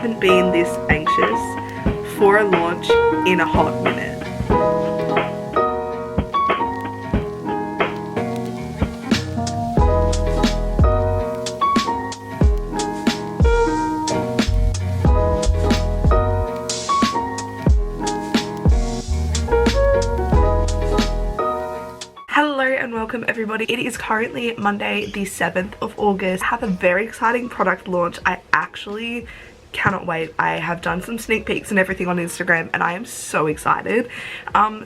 haven't been this anxious for a launch in a hot minute. Welcome everybody. It is currently Monday the 7th of August. I have a very exciting product launch. I actually cannot wait. I have done some sneak peeks and everything on Instagram and I am so excited.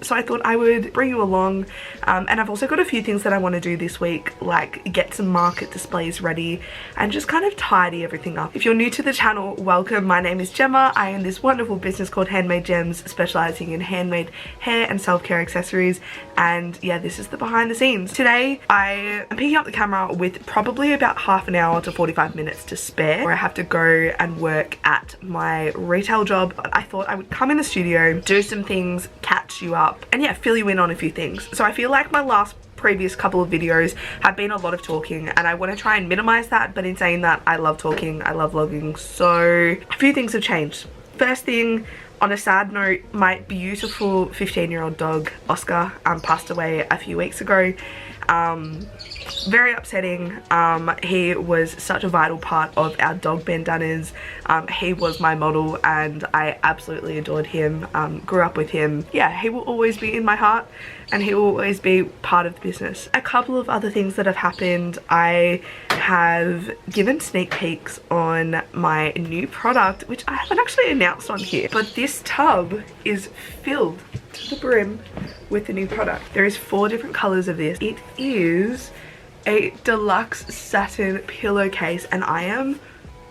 So I thought I would bring you along, and I've also got a few things that I want to do this week, like get some market displays ready and just kind of tidy everything up. If you're new to the channel, welcome. My name is Jemma. I own this wonderful business called Handmade Jems, specializing in handmade hair and self-care accessories, and yeah, this is the behind the scenes. Today I am picking up the camera with probably about half an hour to 45 minutes to spare, where I have to go and work at my retail job. But I thought I would come in the studio, do some things, catch you up, and yeah, fill you in on a few things. So I feel like my previous couple of videos have been a lot of talking and I want to try and minimize that, but in saying that, I love talking, I love vlogging, so a few things have changed. First thing, on a sad note, my beautiful 15-year-old dog Oscar passed away a few weeks ago. Very upsetting. He was such a vital part of our dog bandanas. He was my model and I absolutely adored him, grew up with him. Yeah, he will always be in my heart and he will always be part of the business. A couple of other things that have happened. I have given sneak peeks on my new product, which I haven't actually announced on here, but this tub is filled to the brim with the new product. There is 4 different colors of this. It is a deluxe satin pillowcase and I am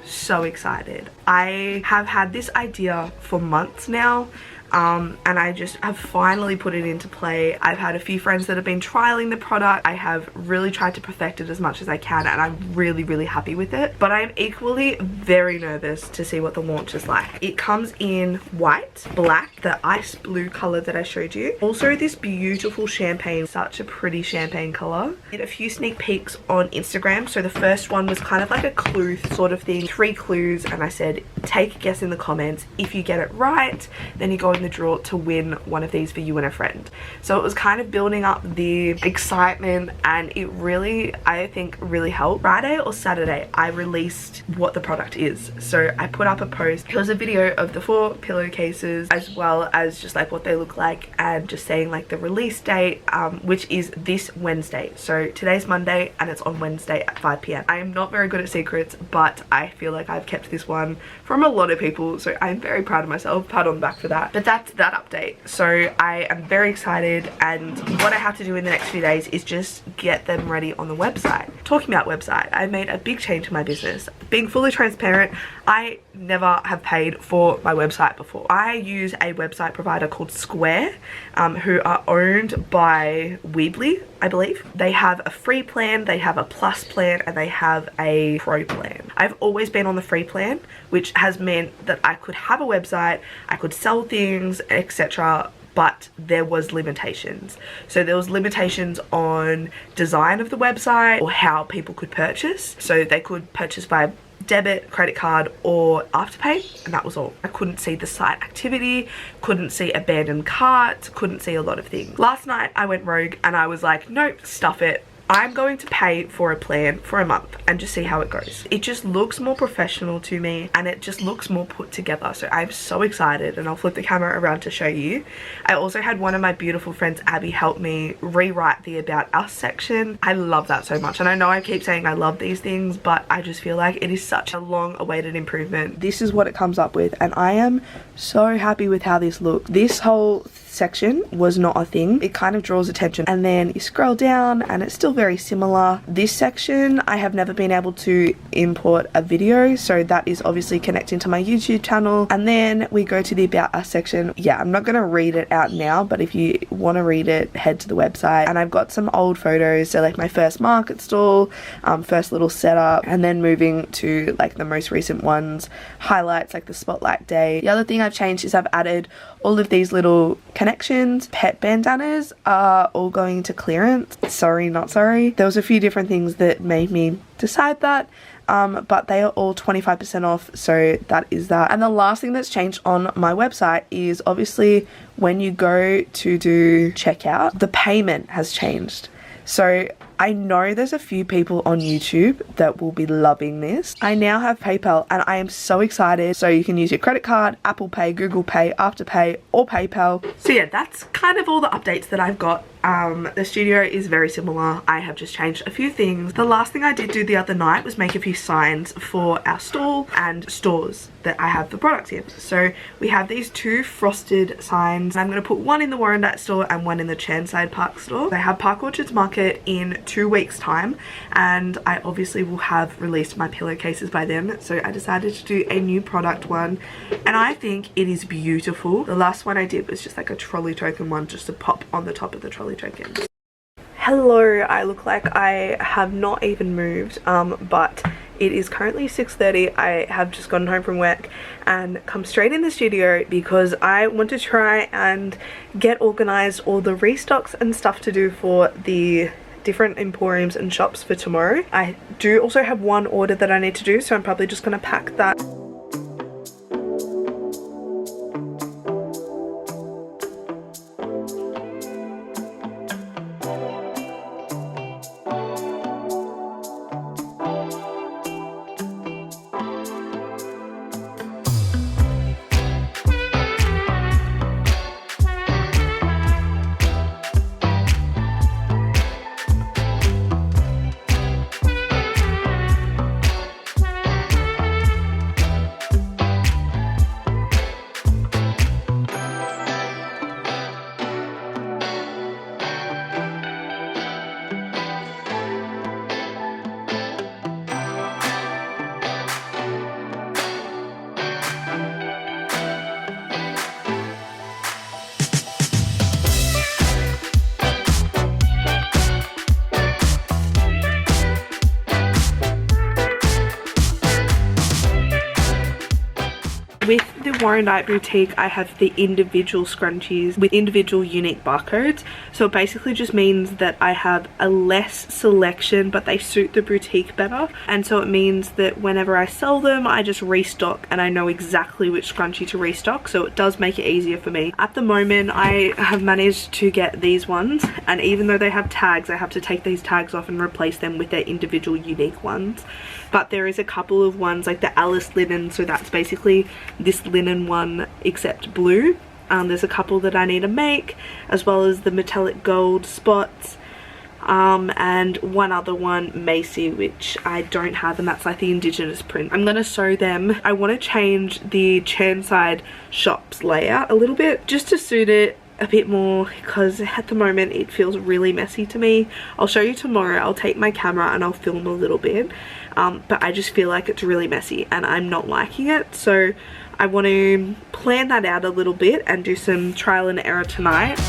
so excited. I have had this idea for months now, and I just have finally put it into play. I've had a few friends that have been trialing the product. I have really tried to perfect it as much as I can and I'm really happy with it, but I'm equally very nervous to see what the launch is like. It comes in white, black, the ice blue color that I showed you, also this beautiful champagne, such a pretty champagne color. Did a few sneak peeks on Instagram. So the first one was kind of like a clue sort of thing, 3 clues, and I said take a guess in the comments. If you get it right, then you go in the draw to win one of these for you and a friend. So it was kind of building up the excitement and it really, I think, really helped. Friday or Saturday I released what the product is. So I put up a post. It was a video of the 4 pillowcases as well as just like what they look like and just saying like the release date, which is this Wednesday. So today's Monday and it's on Wednesday at 5 p.m. I am not very good at secrets, but I feel like I've kept this one from a lot of people, so I'm very proud of myself. Pat on the back for that. But that's that update. So I am very excited, and what I have to do in the next few days is just get them ready on the website. Talking about website, I've made a big change to my business. Being fully transparent, I never have paid for my website before. I use a website provider called Square, who are owned by Weebly, I believe. They have a free plan, they have a plus plan, and they have a pro plan. I've always been on the free plan, which has meant that I could have a website, I could sell things, etc., but there was limitations. So there was limitations on design of the website or how people could purchase. So they could purchase via debit, credit card, or Afterpay, and that was all. I couldn't see the site activity, couldn't see abandoned carts, couldn't see a lot of things. Last night I went rogue and I was like, nope, stuff it. I'm going to pay for a plan for a month and just see how it goes. It just looks more professional to me and it just looks more put together. So I'm so excited, and I'll flip the camera around to show you. I also had one of my beautiful friends, Abby, help me rewrite the About Us section. I love that so much, and I know I keep saying I love these things, but I just feel like it is such a long awaited improvement. This is what it comes up with and I am so happy with how this looks. This whole section was not a thing. It kind of draws attention, and then you scroll down and it's still very similar. This section I have never been able to import a video, so that is obviously connecting to my YouTube channel. And then we go to the About Us section. Yeah, I'm not going to read it out now, but if you want to read it, head to the website. And I've got some old photos, so like my first market stall, first little setup, and then moving to like the most recent ones, highlights like the spotlight day. The other thing I've changed is I've added all of these little connections. Pet bandanas are all going to clearance. Sorry, not sorry. There was a few different things that made me decide that. but they are all 25% off, so that is that. And the last thing that's changed on my website is obviously when you go to do checkout, the payment has changed. So I know there's a few people on YouTube that will be loving this. I now have PayPal and I am so excited. So you can use your credit card, Apple Pay, Google Pay, Afterpay, or PayPal. So yeah, that's kind of all the updates that I've got. The studio is very similar. I have just changed a few things. The last thing I did do the other night was make a few signs for our stall and stores that I have the products in. So we have these two frosted signs. I'm going to put one in the Warrandyte store and one in the Chermside Park store. They have Park Orchards Market in 2 weeks time, and I obviously will have released my pillowcases by then, so I decided to do a new product one, and I think it is beautiful. The last one I did was just like a trolley token one, just to pop on the top of the trolley token. Hello, I look like I have not even moved, but it is currently 6:30. I have just gotten home from work and come straight in the studio because I want to try and get organized all the restocks and stuff to do for the different emporiums and shops for tomorrow. I do also have one order that I need to do, so I'm probably just going to pack that. With the Warrandyte boutique, I have the individual scrunchies with individual unique barcodes. So it basically just means that I have a less selection, but they suit the boutique better. And so it means that whenever I sell them, I just restock and I know exactly which scrunchie to restock. So it does make it easier for me. At the moment, I have managed to get these ones. And even though they have tags, I have to take these tags off and replace them with their individual unique ones. But there is a couple of ones like the Alice linen, so that's basically this linen one except blue. There's a couple that I need to make, as well as the metallic gold spots, and one other one, Macy, which I don't have, and that's like the indigenous print. I'm gonna sew them. I want to change the Chermside shop's layout a little bit just to suit it a bit more, because at the moment it feels really messy to me. I'll show you tomorrow. I'll take my camera and I'll film a little bit, but I just feel like it's really messy and I'm not liking it. So I want to plan that out a little bit and do some trial and error tonight.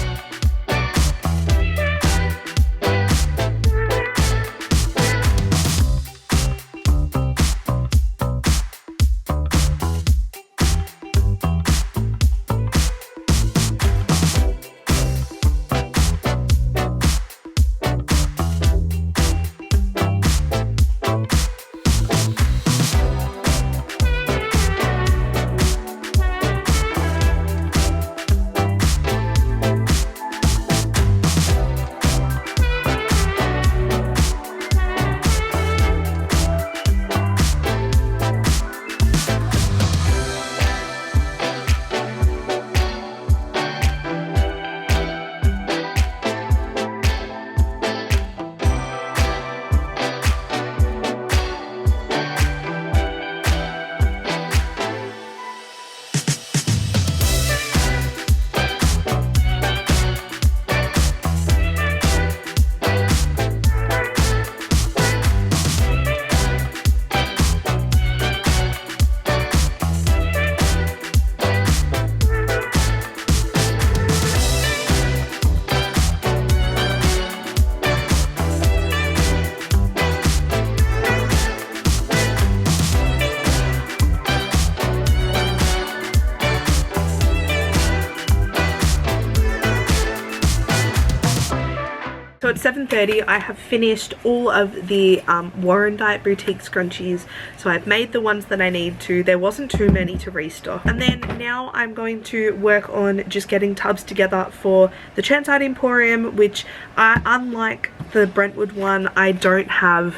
So at 7:30 I have finished all of the Warrandyte boutique scrunchies. So I've made the ones that I need to. There wasn't too many to restock. And then now I'm going to work on just getting tubs together for the Chanside Emporium, which unlike the Brentwood one, I don't have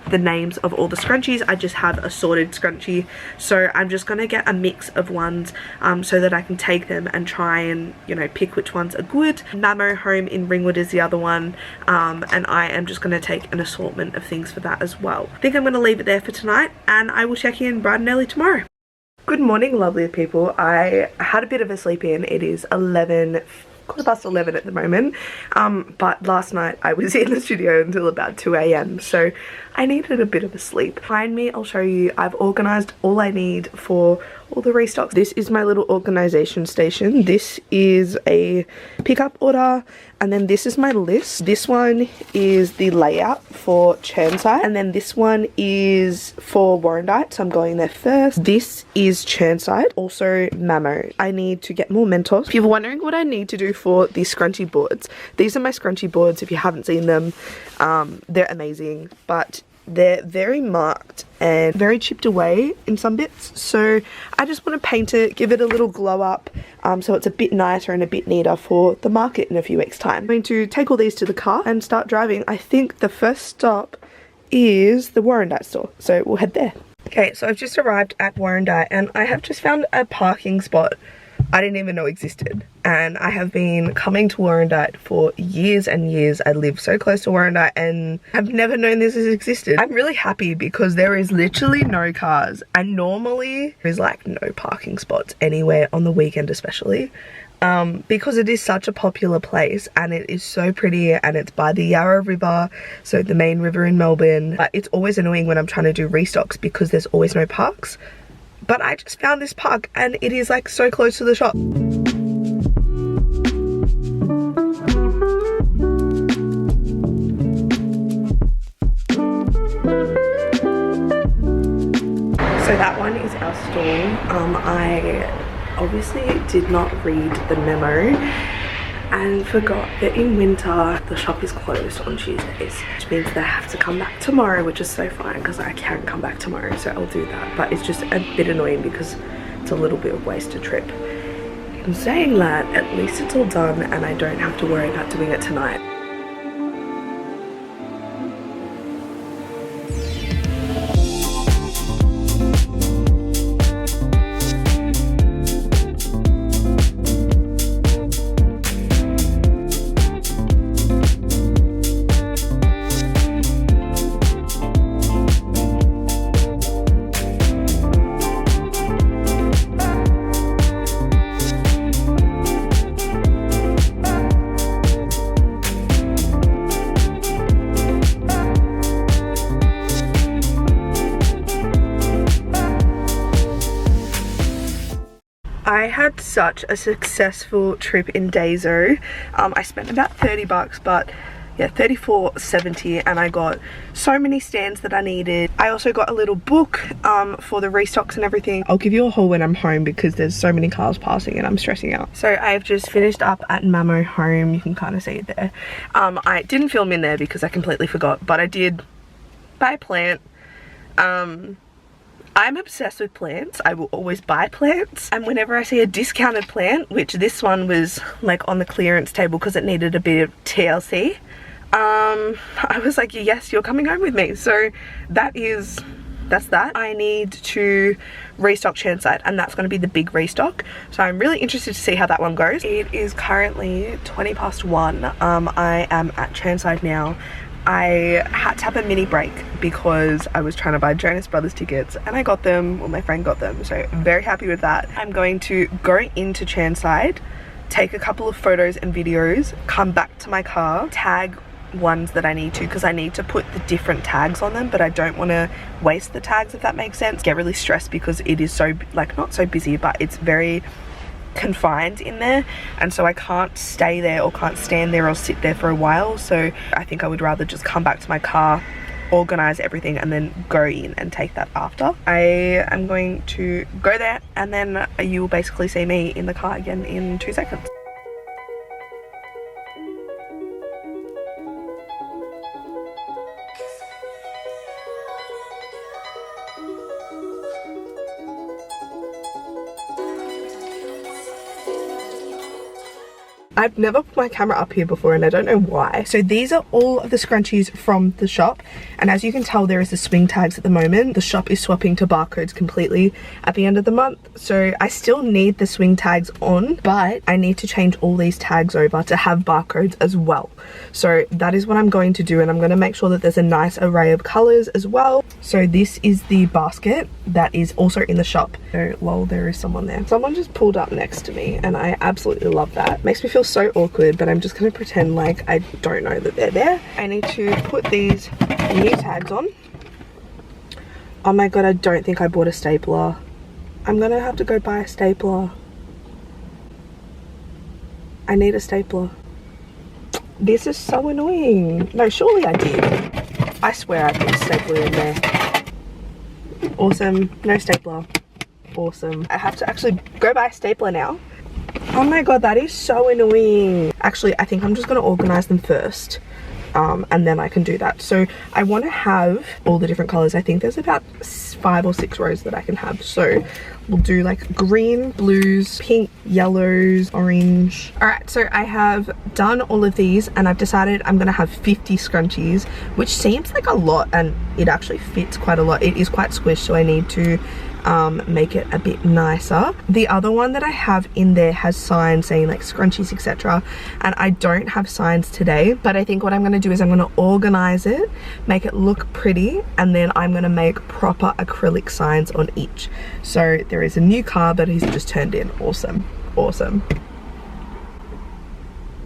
the names of all the scrunchies. I just have a sorted scrunchie, so I'm just gonna get a mix of ones so that I can take them and try and, you know, pick which ones are good. Mamo Home in Ringwood is the other one, and I am just gonna take an assortment of things for that as well. I think I'm gonna leave it there for tonight, and I will check in bright and early tomorrow. Good morning, lovely people. I had a bit of a sleep in. It is 11:15 at the moment, but last night I was in the studio until about 2 AM, so I needed a bit of a sleep. Behind me, I'll show you, I've organised all I need for all the restocks. This is my little organisation station. This is a pickup order, and then this is my list. This one is the layout for Chanside, and then this one is for Warrandyte, so I'm going there first. This is Chanside, also Mamo. I need to get more Mentos. If you're wondering what I need to do for these scrunchie boards, these are my scrunchie boards. If you haven't seen them, they're amazing, but they're very marked and very chipped away in some bits, so I just want to paint it, give it a little glow up, so it's a bit nicer and a bit neater for the market in a few weeks time. I'm going to take all these to the car and start driving. I think the first stop is the Warrandyte store, so we'll head there. Okay, so I've just arrived at Warrandyte and I have just found a parking spot I didn't even know existed, and I have been coming to Warrandyte for years and years. I live so close to Warrandyte and I've never known this has existed. I'm really happy because there is literally no cars, and normally there's like no parking spots anywhere on the weekend especially, because it is such a popular place and it is so pretty, and it's by the Yarra River, so the main river in Melbourne. But it's always annoying when I'm trying to do restocks because there's always no parks. But I just found this park and it is like so close to the shop. So that one is our stall. I obviously did not read the memo and forgot that in winter the shop is closed on Tuesdays, which means that I have to come back tomorrow, which is so fine because I can come back tomorrow, so I'll do that. But it's just a bit annoying because it's a little bit of wasted trip. In saying that, at least it's all done and I don't have to worry about doing it tonight. I had such a successful trip in Dayzo. I spent about 30 bucks, but yeah, 34.70, and I got so many stands that I needed. I also got a little book for the restocks and everything. I'll give you a haul when I'm home because there's so many cars passing and I'm stressing out. So I've just finished up at Mamo Home. You can kind of see it there. I didn't film in there because I completely forgot, but I did buy a plant. I'm obsessed with plants. I will always buy plants, and whenever I see a discounted plant, which this one was like on the clearance table because it needed a bit of TLC, I was like, yes, you're coming home with me. So that's that. I need to restock Chanside, and that's going to be the big restock, so I'm really interested to see how that one goes. It is currently 1:20. I am at Chanside now. I had to have a mini break because I was trying to buy Jonas Brothers tickets and I got them, well, my friend got them, so I'm very happy with that. I'm going to go into Chanside, take a couple of photos and videos, come back to my car, tag ones that I need to, because I need to put the different tags on them, but I don't want to waste the tags, if that makes sense. Get really stressed because it is so, like, not so busy, but it's very confined in there, and so I can't stay there or can't stand there or sit there for a while. So I think I would rather just come back to my car, organize everything, and then go in and take that after. I am going to go there, and then you will basically see me in the car again in 2 seconds. I've never put my camera up here before and I don't know why. So these are all of the scrunchies from the shop, and as you can tell there is the swing tags at the moment. The shop is swapping to barcodes completely at the end of the month, so I still need the swing tags on, but I need to change all these tags over to have barcodes as well. So that is what I'm going to do, and I'm going to make sure that there's a nice array of colors as well. So this is the basket that is also in the shop. So lol, there is someone there. Someone just pulled up next to me and I absolutely love that. Makes me feel so awkward, but I'm just going to pretend like I don't know that they're there. I need to put these new tags on. Oh my god, I don't think I bought a stapler. I'm gonna have to go buy a stapler. I need a stapler. This is so annoying. No, surely I did. I swear I put a stapler in there. Awesome. No stapler. Awesome. I have to actually go buy a stapler now. Oh my god, that is so annoying. Actually, I think I'm just going to organize them first. And then I can do that. So I want to have all the different colors. I think there's about 5 or 6 rows that I can have. So we'll do like green, blues, pink, yellows, orange. All right, so I have done all of these and I've decided I'm gonna have 50 scrunchies, which seems like a lot, and it actually fits quite a lot. It is quite squished, so I need to make it a bit nicer. The other one that I have in there has signs saying like scrunchies, etc., and I don't have signs today, but I think what I'm going to do is I'm going to organize it, make it look pretty, and then I'm going to make proper acrylic signs on each. So there is a new car that he's just turned in. Awesome. Awesome.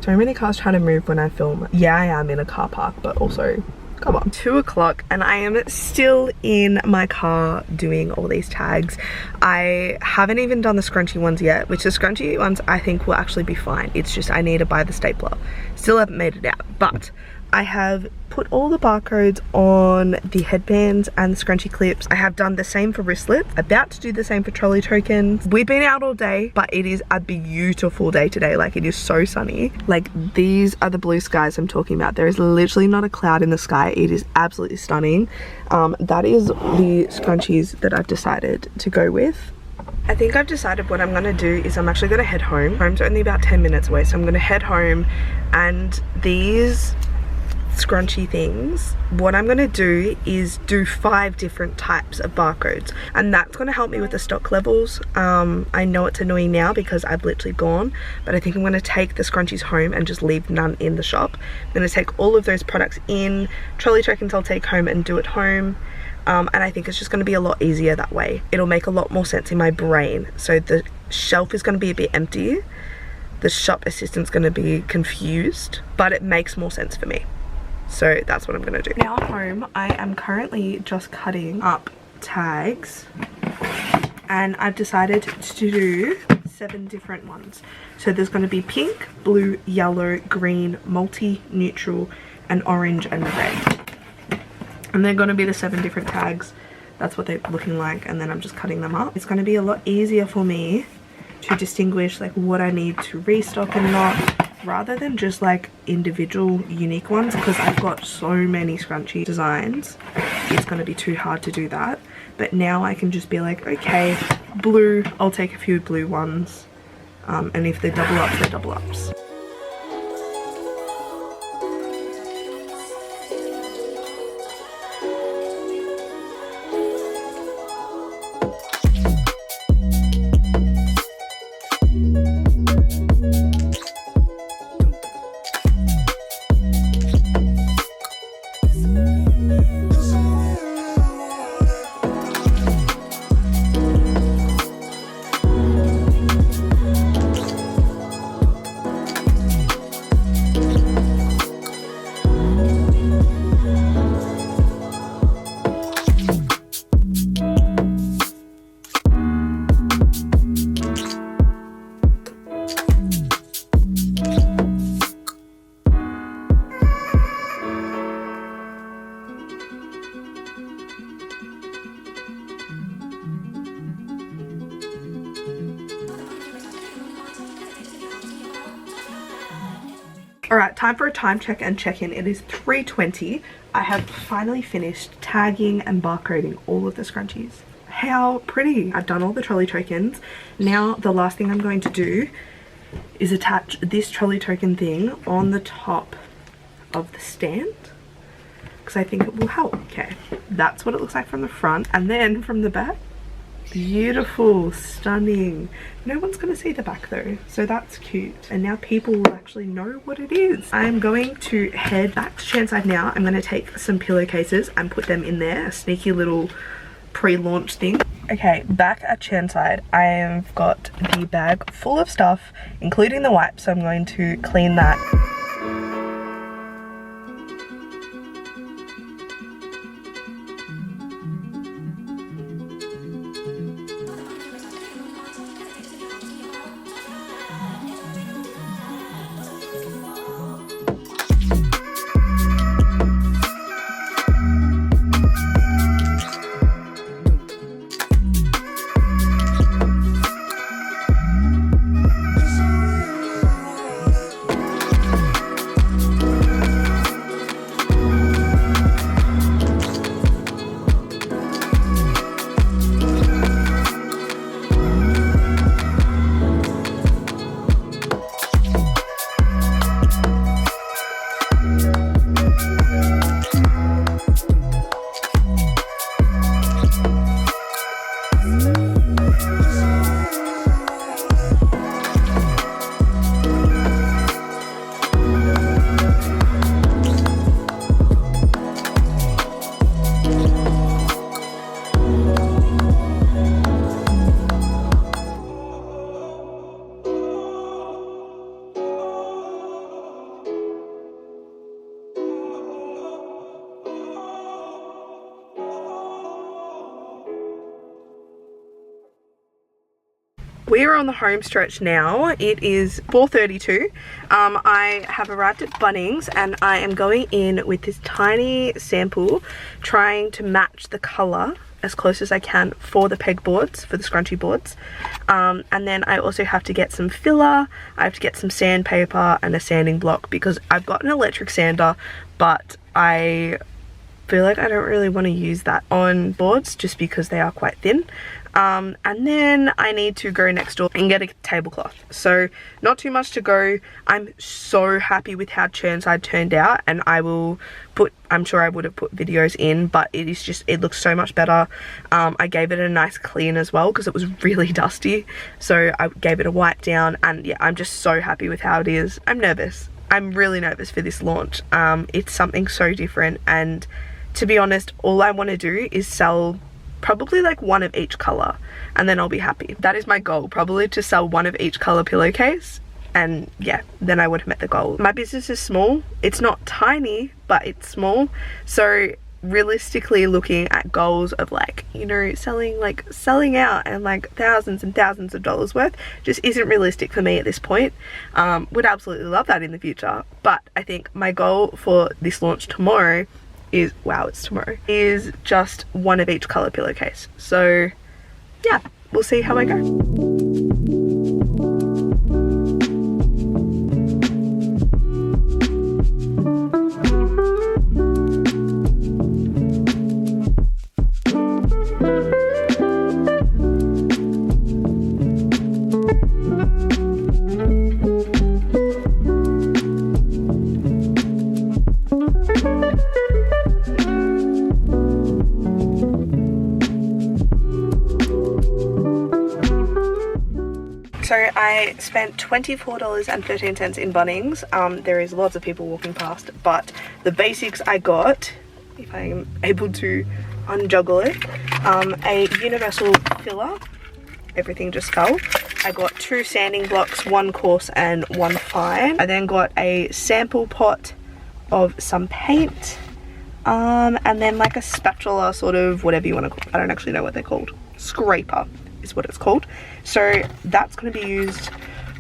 So many cars trying to move when I film. Yeah, I am in a car park, but also come on. 2 o'clock and I am still in my car doing all these tags. I haven't even done the scrunchy ones yet, which the scrunchy ones I think will actually be fine. It's just I need to buy the stapler. Still haven't made it out, but I have put all the barcodes on the headbands and the scrunchie clips. I have done the same for wristlets, about to do the same for trolley tokens. We've been out all day, but it is a beautiful day today. Like, it is so sunny. Like, these are the blue skies I'm talking about. There is literally not a cloud in the sky. It is absolutely stunning. That is the scrunchies that I've decided to go with. I think I've decided what I'm going to do is I'm actually going to head home. Home's only about 10 minutes away, so I'm going to head home, and these scrunchy things, what I'm going to do is do 5 different types of barcodes, and that's going to help me with the stock levels. I know it's annoying now because I've literally gone, but I think I'm going to take the scrunchies home and just leave none in the shop. I'm going to take all of those products in, trolley tokens I'll take home and do at home. And I think it's just going to be a lot easier that way. It'll make a lot more sense in my brain. So the shelf is going to be a bit empty, the shop assistant's going to be confused, but it makes more sense for me. So that's what I'm going to do. Now at home, I am currently just cutting up tags, and I've decided to do 7 different ones. So there's going to be pink, blue, yellow, green, multi, neutral, and orange and red. And they're going to be the 7 different tags. That's what they're looking like, and then I'm just cutting them up. It's going to be a lot easier for me to distinguish like what I need to restock and not, rather than just like individual unique ones, because I've got so many scrunchy designs. It's going to be too hard to do that. But now I can just be like, okay, blue, I'll take a few blue ones, and if they're double ups, they're double ups. Alright, time for a time check and check-in. It is 3:20. I have finally finished tagging and barcoding all of the scrunchies. How pretty! I've done all the trolley tokens. Now the last thing I'm going to do is attach this trolley token thing on the top of the stand, because I think it will help. Okay, that's what it looks like from the front, and then from the back, beautiful, stunning. No one's gonna see the back though, so that's cute, and now people will actually know what it is. I'm going to head back to Chanside now. I'm gonna take some pillowcases and put them in there, a sneaky little pre-launch thing. Okay, back at Chanside, I've got the bag full of stuff, including the wipes, so I'm going to clean that. We are on the home stretch now. It is 4:32. I have arrived at Bunnings and I am going in with this tiny sample, trying to match the colour as close as I can for the pegboards, for the scrunchy boards. And then I also have to get some filler, I have to get some sandpaper and a sanding block, because I've got an electric sander, but I feel like I don't really want to use that on boards just because they are quite thin. And then I need to go next door and get a tablecloth. So not too much to go. I'm so happy with how Chanside turned out, and I will put, I'm sure I would have put videos in, but it is just, it looks so much better. I gave it a nice clean as well because it was really dusty. So I gave it a wipe down, and yeah, I'm just so happy with how it is. I'm nervous. I'm really nervous for this launch. It's something so different, and to be honest, all I want to do is sell probably like one of each color, and then I'll be happy. That is my goal, probably to sell one of each color pillowcase, and yeah, then I would have met the goal. My business is small. It's not tiny, but it's small. So realistically looking at goals of like, you know, selling out and like thousands and thousands of dollars worth just isn't realistic for me at this point. Would absolutely love that in the future, but I think my goal for this launch tomorrow is, wow, it's tomorrow, is just one of each color pillowcase. So yeah, we'll see how I go. So I spent $24.13 in Bunnings. There is lots of people walking past, but the basics I got, if I'm able to unjuggle it, a universal filler, everything just fell. I got 2 sanding blocks, 1 coarse and 1 fine. I then got a sample pot of some paint, and then like a spatula, sort of, whatever you want to call it. I don't actually know what they're called. Scraper is what it's called. So that's going to be used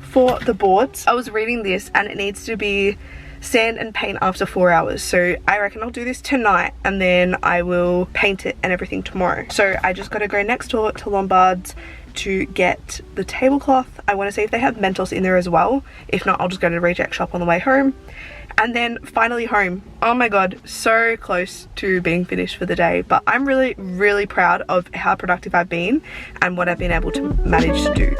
for the boards. I was reading this and it needs to be sand and paint after 4 hours, so I reckon I'll do this tonight and then I will paint it and everything tomorrow. So I just got to go next door to Lombard's to get the tablecloth. I want to see if they have Mentos in there as well. If not, I'll just go to the reject shop on the way home, and then finally home. Oh my god, so close to being finished for the day, but I'm really proud of how productive I've been and what I've been able to manage to do.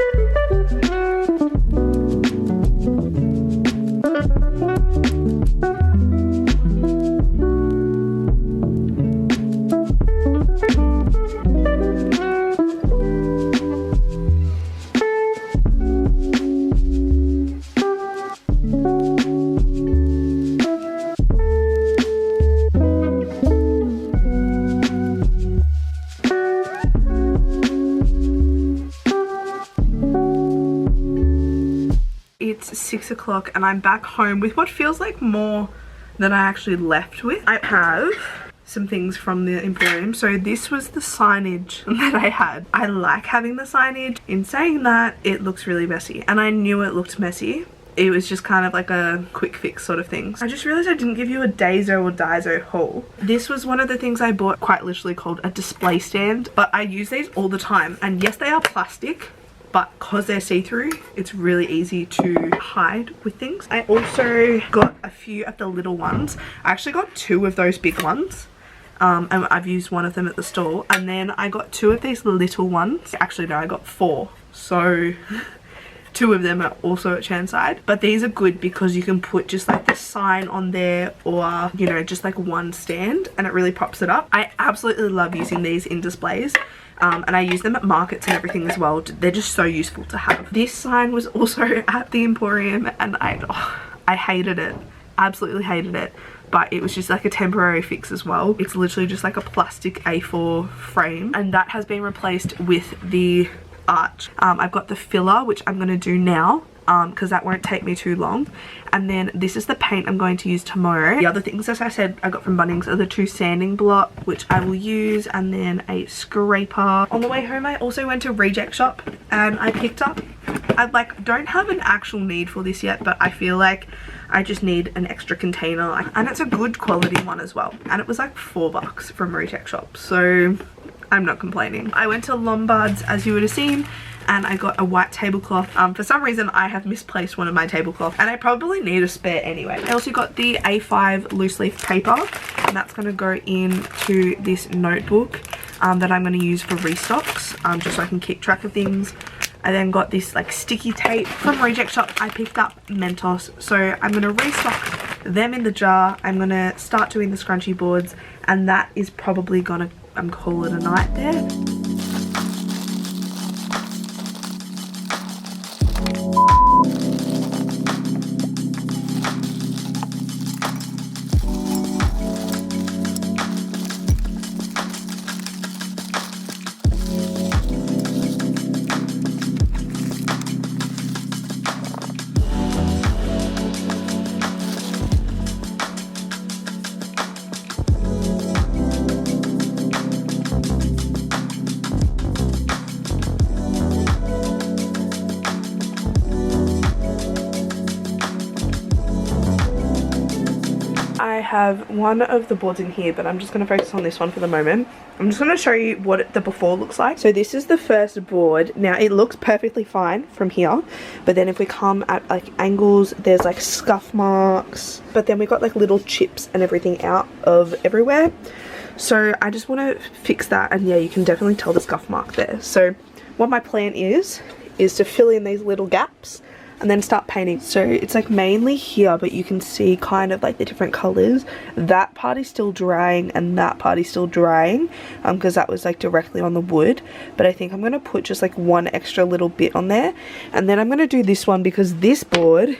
It's 6 o'clock and I'm back home with what feels like more than I actually left with. I have some things from the Emporium. So this was the signage that I had. I like having the signage. In saying that, it looks really messy, and I knew it looked messy. It was just kind of like a quick fix sort of thing. I just realized I didn't give you a Daiso or Daiso haul. This was one of the things I bought, quite literally called a display stand, but I use these all the time. And yes, they are plastic, but because they're see-through, it's really easy to hide with things. I also got a few of the little ones. I actually got 2 of those big ones. And I've used one of them at the store. And then I got 2 of these little ones. Actually, no, I got 4. So 2 of them are also at Chanside. But these are good because you can put just like the sign on there, or, you know, just like one stand, and it really pops it up. I absolutely love using these in displays. And I use them at markets and everything as well. They're just so useful to have. This sign was also at the Emporium, and I hated it. Absolutely hated it. But it was just like a temporary fix as well. It's literally just like a plastic A4 frame, and that has been replaced with the arch. I've got the filler, which I'm going to do now, because that won't take me too long. And then this is the paint I'm going to use tomorrow. The other things, as I said, I got from Bunnings are the 2 sanding block, which I will use, and then a scraper. On the way home, I also went to Reject Shop and I picked up, I don't have an actual need for this yet, but I feel like I just need an extra container, and it's a good quality one as well. And it was like $4 from Reject Shop, so I'm not complaining. I went to Lombard's, as you would have seen, and I got a white tablecloth. For some reason I have misplaced one of my tablecloths, and I probably need a spare anyway. I also got the A5 loose leaf paper, and that's going to go into this notebook that I'm going to use for restocks, just so I can keep track of things. I then got this like sticky tape from Reject Shop. I picked up Mentos, so I'm going to restock them in the jar. I'm going to start doing the scrunchy boards, and that is probably going to call it a night there. I have one of the boards in here, but I'm just going to focus on this one for the moment. I'm just going to show you what the before looks like. So this is the first board. Now it looks perfectly fine from here, but then if we come at like angles, there's like scuff marks, but then we got like little chips and everything out of everywhere. So I just want to fix that, and yeah, you can definitely tell the scuff mark there. So what my plan is to fill in these little gaps and then start painting. So it's like mainly here, but you can see kind of like the different colors. That part is still drying, and that part is still drying, because that was like directly on the wood. But I think I'm going to put just like one extra little bit on there, and then I'm going to do this one because this board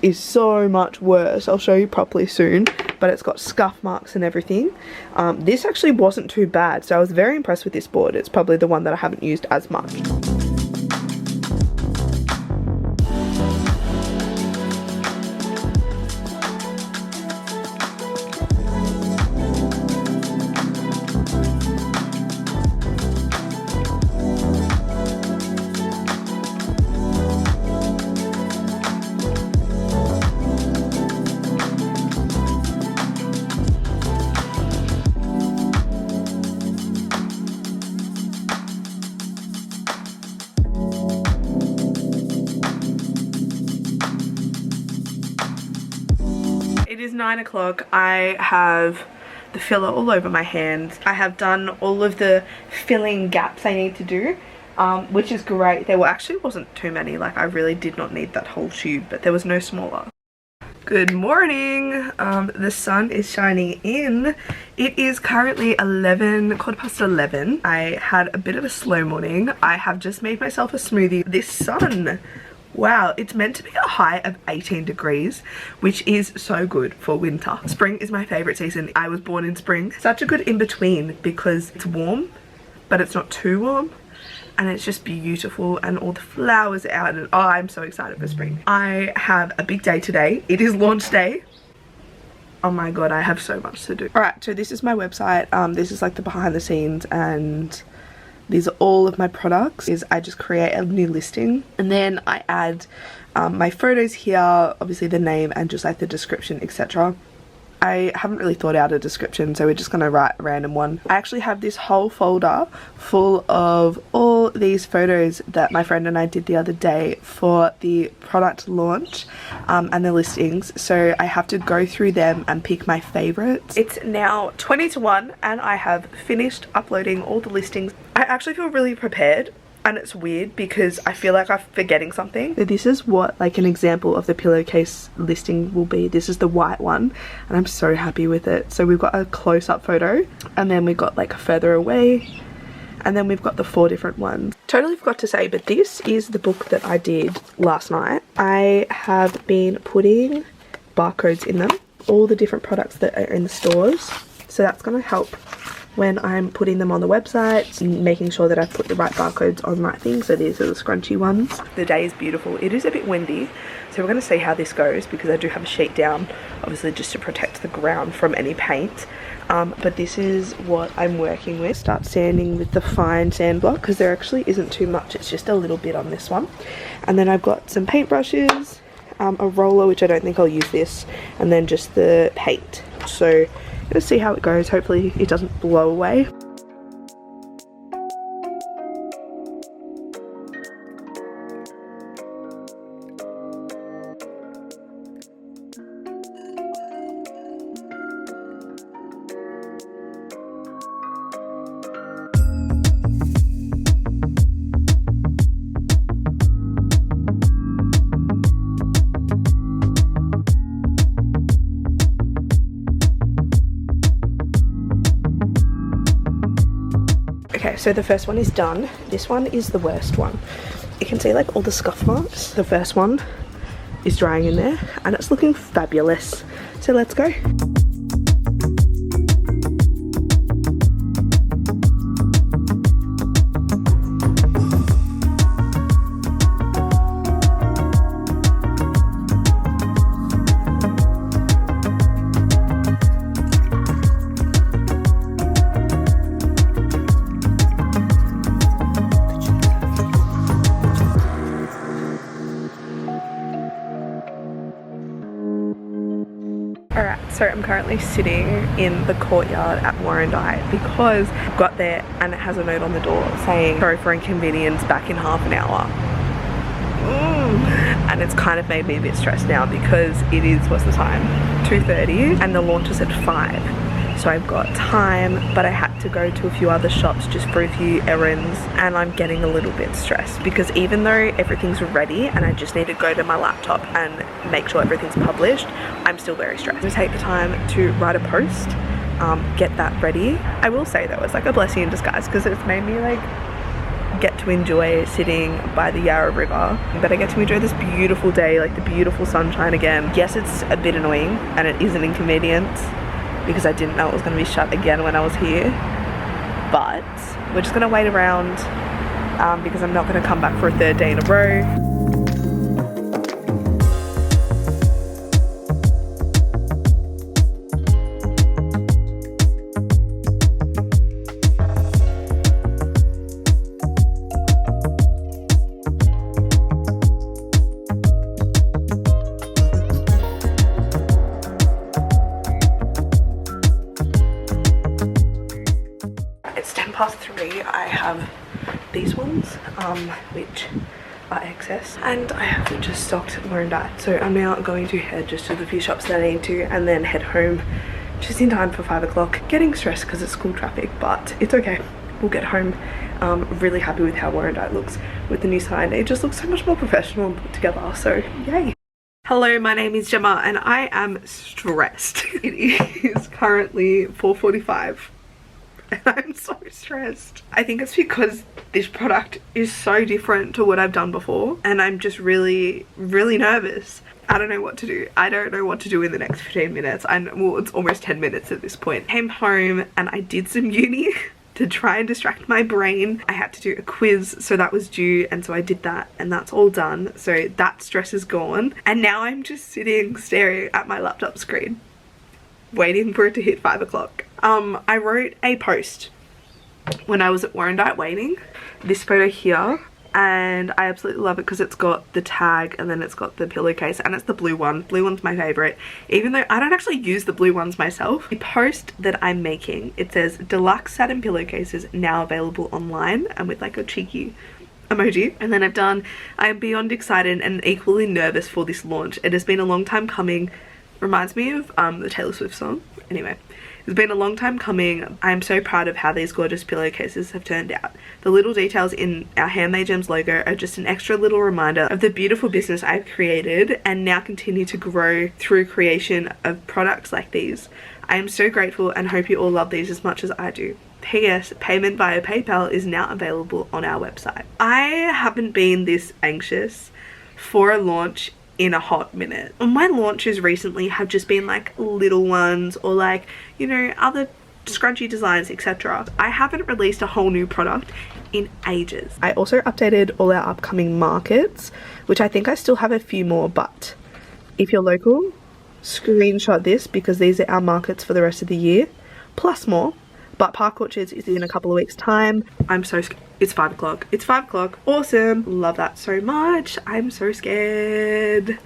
is so much worse. I'll show you properly soon, but it's got scuff marks and everything. This actually wasn't too bad, so I was very impressed with this board. It's probably the one that I haven't used as much. It is 9 o'clock. I have the filler all over my hands. I have done all of the filling gaps I need to do, which is great. There actually wasn't too many. Like, I really did not need that whole tube, but there was no smaller. Good morning. The sun is shining in. It is currently 11:15. I had a bit of a slow morning. I have just made myself a smoothie. This sun, wow, it's meant to be a high of 18 degrees, which is so good for winter. Spring is my favorite season. I was born in spring. Such a good in-between because it's warm, but it's not too warm. and it's just beautiful, and all the flowers are out, and oh, I'm so excited for spring. I have a big day today. It is launch day. Oh my god, I have so much to do. Alright, so this is my website. This is like the behind the scenes, and these are all of my products. I just create a new listing, and then I add my photos here, obviously the name and just like the description, etc. I haven't really thought out a description, so we're just gonna write a random one. I actually have this whole folder full of all these photos that my friend and I did the other day for the product launch and the listings, so I have to go through them and pick my favorites. It's now 20 to 1 and I have finished uploading all the listings. I actually feel really prepared. And it's weird because I feel like I'm forgetting something. So this is what like an example of the pillowcase listing will be. This is the white one and I'm so happy with it. So we've got a close-up photo, and then we've got like further away, and then we've got the 4 different ones. Totally forgot to say, but this is the book that I did last night. I have been putting barcodes in them, all the different products that are in the stores. So that's going to help when I'm putting them on the website, making sure that I put the right barcodes on the right thing. So these are the scrunchy ones. The day is beautiful. It is a bit windy, so we're going to see how this goes, because I do have a sheet down, obviously just to protect the ground from any paint. But this is what I'm working with. Start sanding with the fine sand block, because there actually isn't too much, it's just a little bit on this one. And then I've got some paintbrushes, a roller, which I don't think I'll use this, and then just the paint. So let's see how it goes. Hopefully it doesn't blow away. Okay, so the first one is done. This one is the worst one. You can see like all the scuff marks. The first one is drying in there and it's looking fabulous. So let's go. Alright, so I'm currently sitting in the courtyard at Warrandyte because I've got there and it has a note on the door saying sorry for inconvenience, back in half an hour. And it's kind of made me a bit stressed now because it is, what's the time? 2:30 and the launch is at 5. So I've got time, but I had to go to a few other shops just for a few errands, and I'm getting a little bit stressed because even though everything's ready and I just need to go to my laptop and make sure everything's published, I'm still very stressed. I take the time to write a post, get that ready. I will say though, it's like a blessing in disguise because it's made me like get to enjoy sitting by the Yarra River, but I get to enjoy this beautiful day, like the beautiful sunshine again. Yes, it's a bit annoying and it is an inconvenience because I didn't know it was going to be shut again when I was here, but we're just going to wait around because I'm not going to come back for a 3rd day in a row. It's 3:10. I have these ones, which are excess, and I have just stocked Warrandyte. So I'm now going to head just to the few shops that I need to and then head home just in time for 5 o'clock. Getting stressed because it's school traffic, but it's okay. We'll get home. Really happy with how Warrandyte looks with the new sign. It just looks so much more professional and put together, so yay. Hello, my name is Jemma and I am stressed. It is currently 4:45. And I'm so stressed. I think it's because this product is so different to what I've done before and I'm just really nervous. I don't know what to do. I don't know what to do in the next 15 minutes. Well, it's almost 10 minutes at this point. Came home and I did some uni to try and distract my brain, I had to do a quiz, so that was due, and so I did that, and that's all done. So that stress is gone, and now I'm just sitting staring at my laptop screen waiting for it to hit 5 o'clock. I wrote a post when I was at Warrandyte waiting, this photo here, and I absolutely love it because it's got the tag and then it's got the pillowcase, and it's the blue one. Blue one's my favorite, even though I don't actually use the blue ones myself. The post that I'm making, it says deluxe satin pillowcases now available online, and with like a cheeky emoji. And then I am beyond excited and equally nervous for this launch. It has been a long time coming. Reminds me of the Taylor Swift song. Anyway, it's been a long time coming. I'm so proud of how these gorgeous pillowcases have turned out. The little details in our Handmade Jems logo are just an extra little reminder of the beautiful business I've created and now continue to grow through creation of products like these. I am so grateful and hope you all love these as much as I do. P.S. Payment via PayPal is now available on our website. I haven't been this anxious for a launch in a hot minute. My launches recently have just been like little ones or like, you know, other scrunchy designs, etc. I haven't released a whole new product in ages. I also updated all our upcoming markets, which I think I still have a few more, but if you're local, screenshot this because these are our markets for the rest of the year, plus more. But Park Orchards is in a couple of weeks time. I'm so scared. It's 5 o'clock. It's 5 o'clock. Awesome. Love that so much. I'm so scared.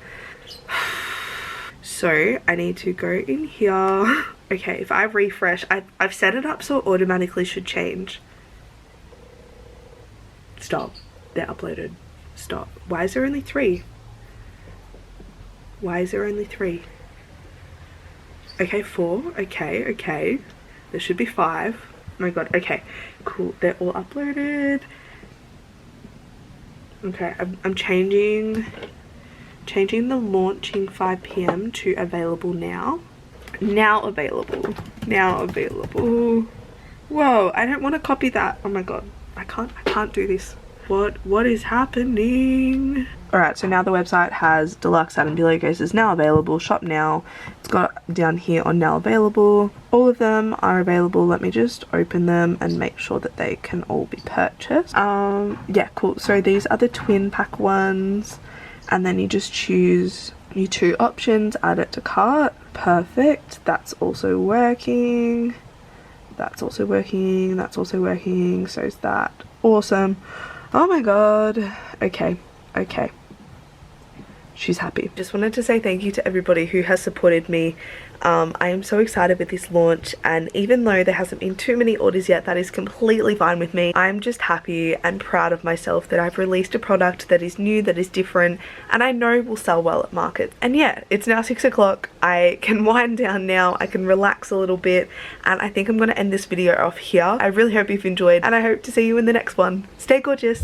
So I need to go in here. Okay, if I refresh, I've set it up so it automatically should change. Stop. They're uploaded. Stop. Why is there only 3? Why is there only 3? Okay, 4. Okay, okay. There should be 5. Oh my god. Okay, cool. They're all uploaded. Okay, I'm changing the launching 5 PM to available now. Now available. Now available. Whoa, I don't want to copy that. Oh my god. I can't do this. What is happening? Alright, so now the website has deluxe satin pillowcases now available. Shop now. It's got down here on now available. All of them are available. Let me just open them and make sure that they can all be purchased. Yeah, cool. So these are the twin pack ones, and then you just choose your 2 options, add it to cart. Perfect. That's also working. That's also working. That's also working. So is that. Awesome. Oh my god. Okay. Okay. She's happy. Just wanted to say thank you to everybody who has supported me. I am so excited with this launch, and even though there hasn't been too many orders yet, that is completely fine with me. I'm just happy and proud of myself that I've released a product that is new, that is different, and I know will sell well at market. And yeah, it's now 6 o'clock. I can wind down now. I can relax a little bit, and I think I'm going to end this video off here. I really hope you've enjoyed, and I hope to see you in the next one. Stay gorgeous.